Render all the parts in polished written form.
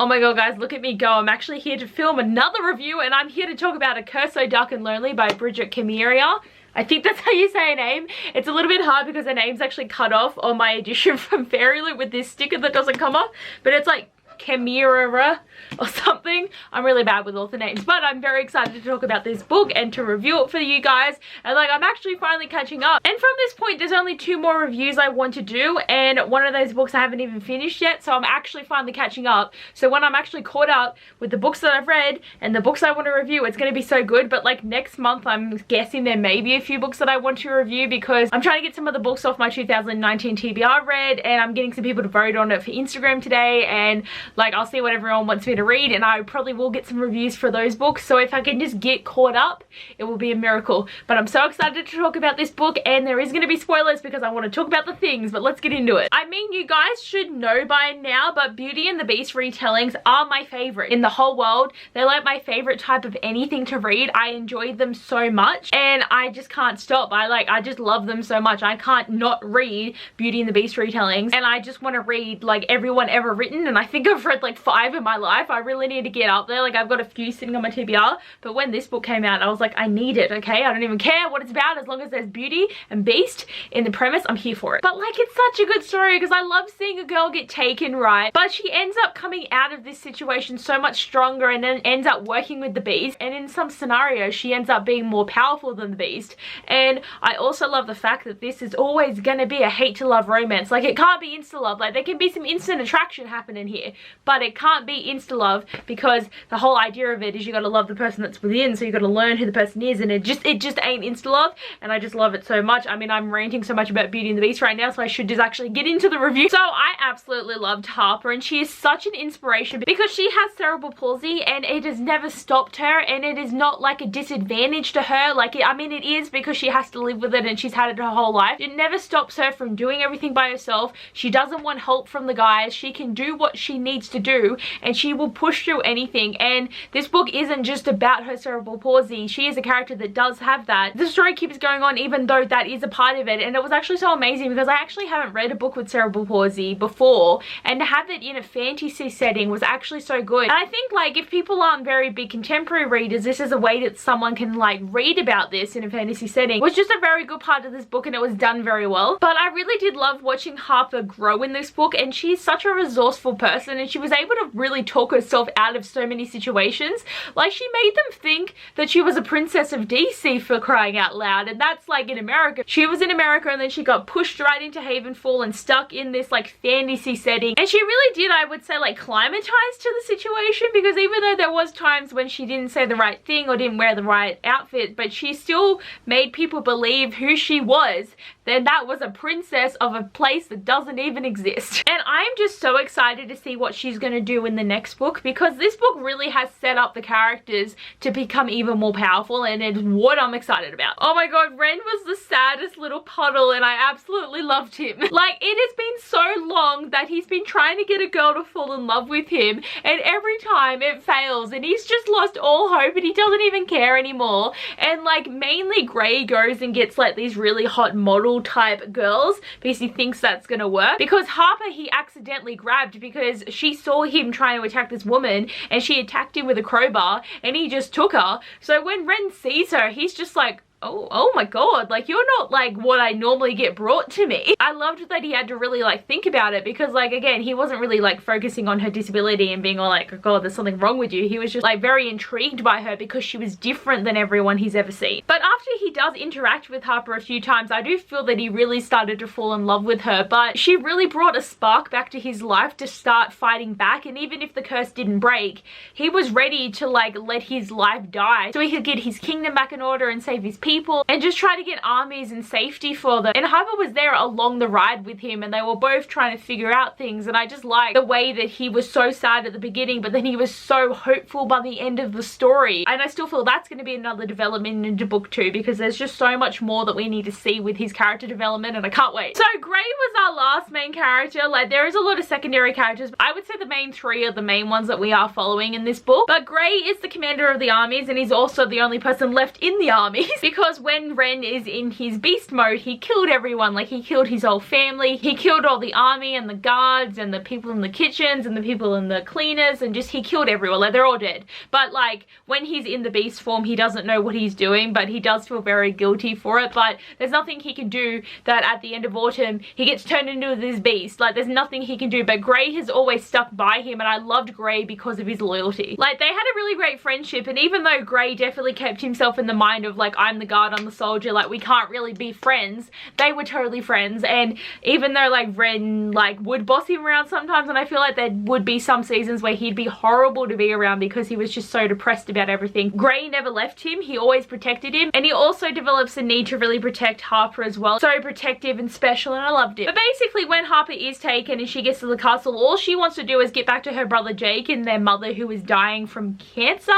Oh my god guys, look at me go. I'm actually here to film another review, and I'm here to talk about A Curse So Dark and Lonely by Bridget Kamiria. I think that's how you say her name. It's a little bit hard because her name's actually cut off on my edition from Fairyloot with this sticker that doesn't come off, but it's like Kamiria or something. I'm really bad with author names, but I'm very excited to talk about this book and to review it for you guys. And like, I'm actually finally catching up. And from this point, there's only 2 more reviews I want to do, and one of those books I haven't even finished yet, so I'm actually finally catching up. So when I'm actually caught up with the books that I've read and the books I want to review, it's going to be so good. But like next month, I'm guessing there may be a few books that I want to review because I'm trying to get some of the books off my 2019 TBR read, and I'm getting some people to vote on it for Instagram today, and like I'll see what everyone wants me to read, and I probably will get some reviews for those books. So if I can just get caught up, it will be a miracle. But I'm so excited to talk about this book, and there is going to be spoilers because I want to talk about the things, but let's get into it. I mean, you guys should know by now, but Beauty and the Beast retellings are my favorite in the whole world. They're like my favorite type of anything to read. I enjoy them so much, and I just can't stop. I just love them so much. I can't not read Beauty and the Beast retellings, and I just want to read like everyone ever written, and I think I've read like 5 in my life. I really need to get up there. Like, I've got a few sitting on my TBR, but when this book came out, I was like, I need it, okay? I don't even care what it's about. As long as there's Beauty and Beast in the premise, I'm here for it. But like, it's such a good story because I love seeing a girl get taken, right? But she ends up coming out of this situation so much stronger, and then ends up working with the Beast, and in some scenarios she ends up being more powerful than the Beast. And I also love the fact that this is always gonna be a hate to love romance. Like, it can't be insta love. Like, there can be some instant attraction happening here, but it can't be insta love because the whole idea of it is you gotta love the person that's within, so you gotta learn who the person is, and it just ain't insta love. And I just love it so much. I mean, I'm ranting so much about Beauty and the Beast right now, so I should just actually get into the review. So I absolutely loved Harper, and she is such an inspiration because she has cerebral palsy, and it has never stopped her, and it is not like a disadvantage to her. Like, I mean, it is because she has to live with it and she's had it her whole life. It never stops her from doing everything by herself. She doesn't want help from the guys. She can do what she needs to do, and she will push through anything. And this book isn't just about her cerebral palsy. She is a character that does have that. The story keeps going on even though that is a part of it, and it was actually so amazing because I actually haven't read a book with cerebral palsy before, and to have it in a fantasy setting was actually so good. And I think like if people aren't very big contemporary readers, this is a way that someone can like read about this in a fantasy setting. It was just a very good part of this book, and it was done very well. But I really did love watching Harper grow in this book, and she's such a resourceful person, and she was able to really talk herself out of so many situations. Like, she made them think that she was a princess of DC, for crying out loud, and that's like in America. She was in America, and then she got pushed right into Havenfall and stuck in this like fantasy setting, and she really did, I would say, like climatize to the situation, because even though there was times when she didn't say the right thing or didn't wear the right outfit, but she still made people believe who she was, then that was a princess of a place that doesn't even exist. And I'm just so excited to see what she's going to do in the next book, because this book really has set up the characters to become even more powerful, and it's what I'm excited about. Oh my god, Ren was the saddest little puddle, and I absolutely loved him. Like, it has been so long that he's been trying to get a girl to fall in love with him, and every time it fails, and he's just lost all hope, and he doesn't even care anymore. And like, mainly Gray goes and gets like these really hot model type girls because he thinks that's gonna work, because Harper he accidentally grabbed because she saw him trying to attack this woman, and she attacked him with a crowbar, and he just took her. So when Ren sees her, he's just like, oh my god, like, you're not like what I normally get brought to me. I loved that he had to really like think about it, because like, again, he wasn't really like focusing on her disability and being all like, oh god, there's something wrong with you. He was just like very intrigued by her because she was different than everyone he's ever seen. But after he does interact with Harper a few times, I do feel that he really started to fall in love with her, but she really brought a spark back to his life to start fighting back. And even if the curse didn't break, he was ready to like let his life die so he could get his kingdom back in order and save his people and just try to get armies and safety for them. And Harper was there along the ride with him, and they were both trying to figure out things. And I just like the way that he was so sad at the beginning, but then he was so hopeful by the end of the story. And I still feel that's going to be another development into book 2, because there's just so much more that we need to see with his character development, and I can't wait. So Gray was our last main character. Like, there is a lot of secondary characters, but I would say the main 3 are the main ones that we are following in this book. But Gray is the commander of the armies, and he's also the only person left in the armies because because when Ren is in his beast mode, he killed everyone. Like, he killed his whole family, he killed all the army and the guards and the people in the kitchens and the people in the cleaners, and just, he killed everyone. Like, they're all dead. But like, when he's in the beast form, he doesn't know what he's doing, but he does feel very guilty for it. But there's nothing he can do that at the end of autumn he gets turned into this beast. Like, there's nothing he can do. But Grey has always stuck by him, and I loved Grey because of his loyalty. Like, they had a really great friendship, and even though Grey definitely kept himself in the mind of like, I'm the guard, I'm the soldier, like, we can't really be friends, they were totally friends. And even though like Ren like would boss him around sometimes, and I feel like there would be some seasons where he'd be horrible to be around because he was just so depressed about everything, Grey never left him. He always protected him, and he also develops a need to really protect Harper as well. So protective and special, and I loved it. But basically, when Harper is taken and she gets to the castle, all she wants to do is get back to her brother Jake and their mother, who is dying from cancer,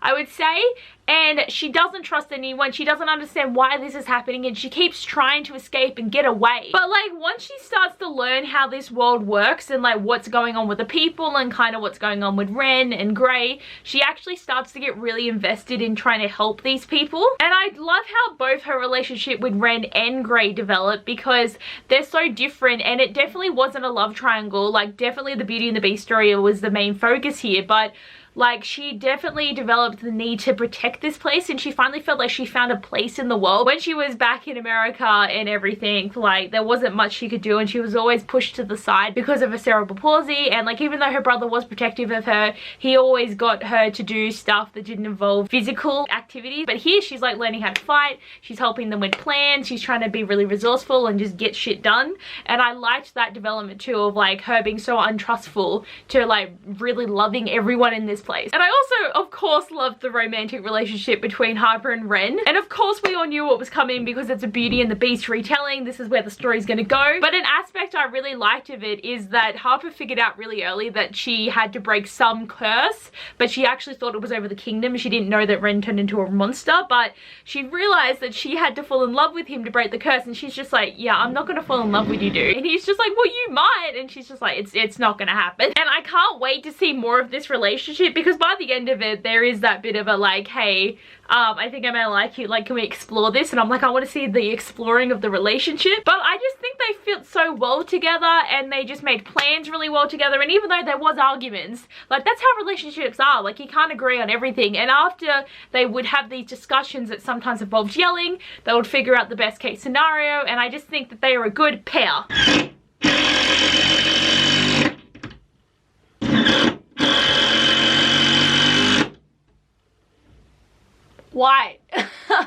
I would say. And she doesn't trust anyone. She doesn't understand why this is happening, and she keeps trying to escape and get away. But like, once she starts to learn how this world works and like what's going on with the people and kind of what's going on with Ren and Grey, she actually starts to get really invested in trying to help these people. And I love how both her relationship with Ren and Grey develop, because they're so different, and it definitely wasn't a love triangle. Like, definitely the Beauty and the Beast story was the main focus here, but like, she definitely developed the need to protect this place, and she finally felt like she found a place in the world. When she was back in America and everything, like, there wasn't much she could do, and she was always pushed to the side because of her cerebral palsy. And like, even though her brother was protective of her, he always got her to do stuff that didn't involve physical activity. But here she's like learning how to fight, she's helping them with plans, she's trying to be really resourceful and just get shit done. And I liked that development too, of like her being so untrustful to like really loving everyone in this place. And I also, of course, loved the romantic relationship between Harper and Ren. And of course, we all knew what was coming because it's a Beauty and the Beast retelling. This is where the story's gonna go. But an aspect I really liked of it is that Harper figured out really early that she had to break some curse, but she actually thought it was over the kingdom. She didn't know that Ren turned into a monster, but she realized that she had to fall in love with him to break the curse. And she's just like, yeah, I'm not gonna fall in love with you, dude. And he's just like, well, you might. And she's just like, it's not gonna happen. And I can't wait to see more of this relationship, because by the end of it, there is that bit of a like, hey, I think I'm gonna like you, like, can we explore this? And I'm like, I want to see the exploring of the relationship. But I just think they fit so well together, and they just made plans really well together. And even though there was arguments, like, that's how relationships are. Like, you can't agree on everything. And after they would have these discussions that sometimes involved yelling, they would figure out the best case scenario. And I just think that they are a good pair. Why?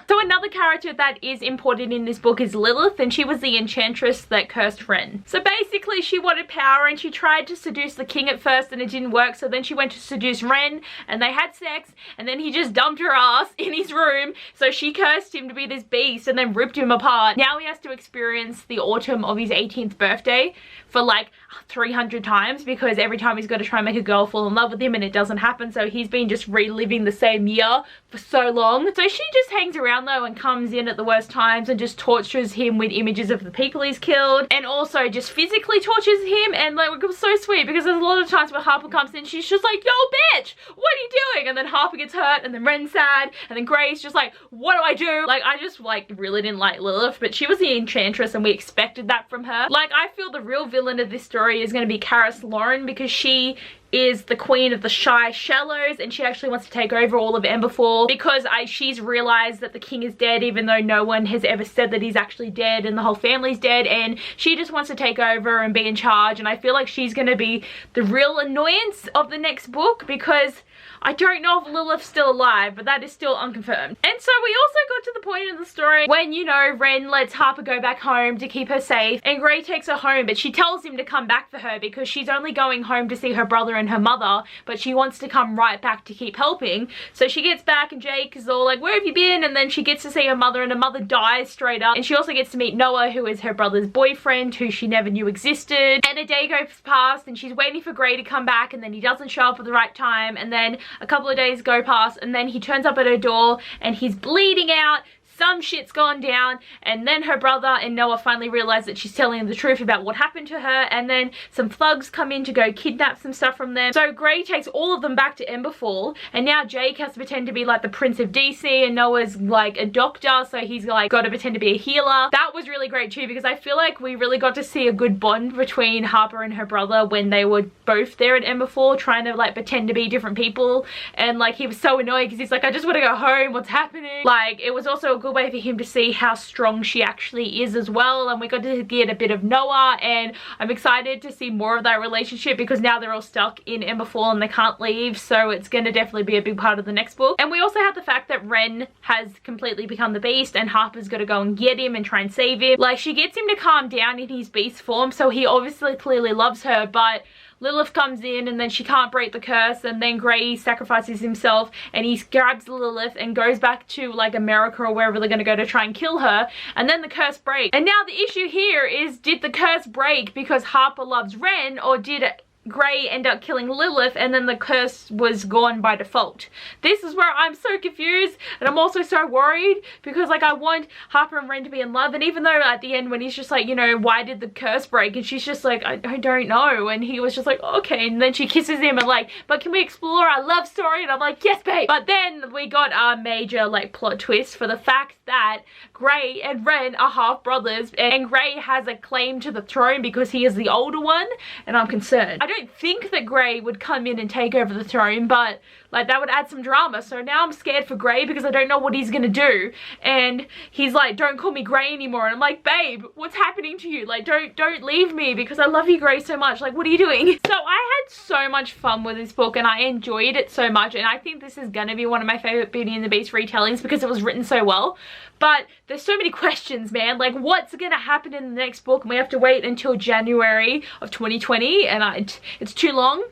So another character that is important in this book is Lilith, and she was the enchantress that cursed Ren. So basically, she wanted power, and she tried to seduce the king at first, and it didn't work. So then she went to seduce Ren, and they had sex, and then he just dumped her ass in his room. So she cursed him to be this beast and then ripped him apart. Now he has to experience the autumn of his 18th birthday for like 300 times, because every time he's got to try and make a girl fall in love with him, and it doesn't happen. So he's been just reliving the same year for so long. So she just hangs around though, and comes in at the worst times and just tortures him with images of the people he's killed, and also just physically tortures him. And like, it was so sweet, because there's a lot of times where Harper comes in, she's just like, yo bitch, what are you doing? And then Harper gets hurt, and then Ren's sad, and then Grace just like, what do I do? Like, I just like really didn't like Lilith, but she was the enchantress, and we expected that from her. Like, I feel the real villain of this story is going to be Karis Lauren, because she is the queen of the shy shallows, and she actually wants to take over all of Emberfall, because she's realized that the king is dead, even though no one has ever said that he's actually dead, and the whole family's dead, and she just wants to take over and be in charge. And I feel like she's going to be the real annoyance of the next book, because I don't know if Lilith's still alive, but that is still unconfirmed. And so we also got to the point in the story when, you know, Ren lets Harper go back home to keep her safe, and Grey takes her home, but she tells him to come back for her because she's only going home to see her brother and her mother, but she wants to come right back to keep helping. So she gets back, and Jake is all like, where have you been? And then she gets to see her mother, and her mother dies straight up. And she also gets to meet Noah, who is her brother's boyfriend, who she never knew existed. And a day goes past, and she's waiting for Grey to come back, and then he doesn't show up at the right time. And then a couple of days go past, and then he turns up at her door, and he's bleeding out, some shit's gone down, and then her brother and Noah finally realize that she's telling the truth about what happened to her, and then some thugs come in to go kidnap some stuff from them. So Gray takes all of them back to Emberfall, and now Jake has to pretend to be like the Prince of DC, and Noah's like a doctor, so he's like got to pretend to be a healer. That was really great too, because I feel like we really got to see a good bond between Harper and her brother when they were both there at Emberfall trying to like pretend to be different people, and like he was so annoyed because he's like, I just want to go home, what's happening? Like, it was also a good way for him to see how strong she actually is as well, and we got to get a bit of Noah, and I'm excited to see more of that relationship because now they're all stuck in Emberfall and they can't leave, so it's going to definitely be a big part of the next book. And we also have the fact that Ren has completely become the beast, and Harper's got to go and get him and try and save him. Like, she gets him to calm down in his beast form, so he obviously clearly loves her, but Lilith comes in and then she can't break the curse, and then Gray sacrifices himself and he grabs Lilith and goes back to like America or wherever they're going to go to try and kill her, and then the curse breaks. And now the issue here is, did the curse break because Harper loves Ren, or did Gray end up killing Lilith and then the curse was gone by default? This is where I'm so confused, and I'm also so worried because like I want Harper and Ren to be in love, and even though at the end when he's just like, you know, why did the curse break, and she's just like, I don't know, and he was just like, okay, and then she kisses him and like, but can we explore our love story? And I'm like, yes babe. But then we got our major like plot twist for the fact that Gray and Ren are half brothers, and Gray has a claim to the throne because he is the older one, and I'm concerned. I don't think that Gray would come in and take over the throne, but like that would add some drama. So now I'm scared for Gray because I don't know what he's gonna do, and he's like, don't call me Gray anymore, and I'm like, babe, what's happening to you? Like, don't leave me because I love you, Gray, so much. Like, what are you doing? So I had so much fun with this book and I enjoyed it so much, and I think this is gonna be one of my favorite Beauty and the Beast retellings because it was written so well. But there's so many questions, man. Like, what's gonna happen in the next book? And we have to wait until January of 2020, and it's too long.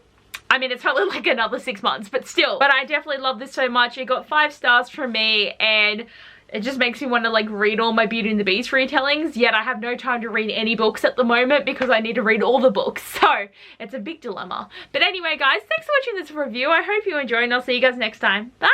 I mean, it's probably like another 6 months, but still. But I definitely love this so much. It got 5 stars from me, and it just makes me want to like read all my Beauty and the Beast retellings, yet I have no time to read any books at the moment because I need to read all the books. So it's a big dilemma. But anyway guys, thanks for watching this review. I hope you enjoyed, and I'll see you guys next time. Bye!